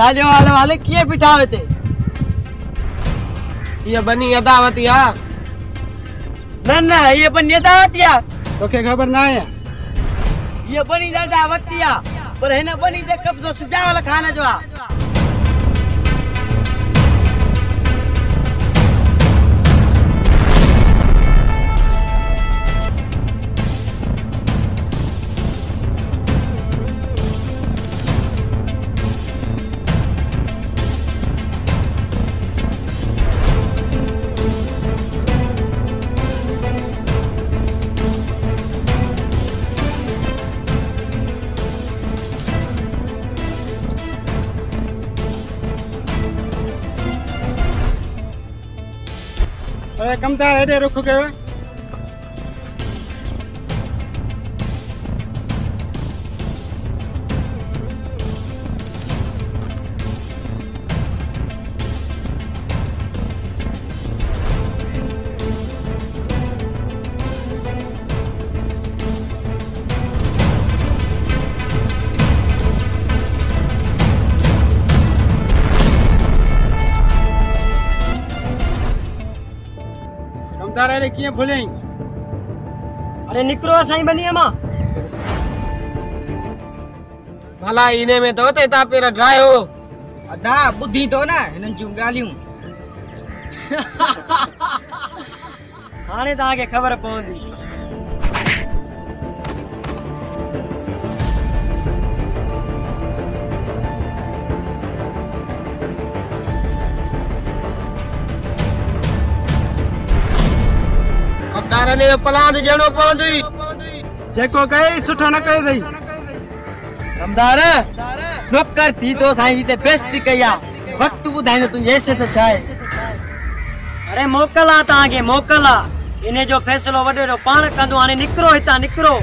ॿुधाइजो वाले कीअं बीठा हुए थे? ये बनी अदावतिया। न ये बनी अदावतिया तोखे खबर ना है? ये बनी अदावतिया पर हिन बनी ते कब्जो सजावल खाने जो आ। अरे कमदार हेडे रुक गयो। कमदार किए भूले? अरे निकरो साईं बनी मां। भला इने में तो ते ता पेरा ड्राई हो अदा बुद्धि तो ना हिनन जूं गालियूं। हाणे ताके खबर पवंदी। कमदार ने प्लान जणो पवंदी। जेको कई सुठो न कई दई। कमदार नौकर थी तो साईं ते बेइज्जती कया। वक्त बुधाइनो तुझे ऐसे तो छाए। अरे मोकला ताके मोकला इने जो फैसलो वडेरो पाण कंदो। हाणे निकरो हिता निकरो।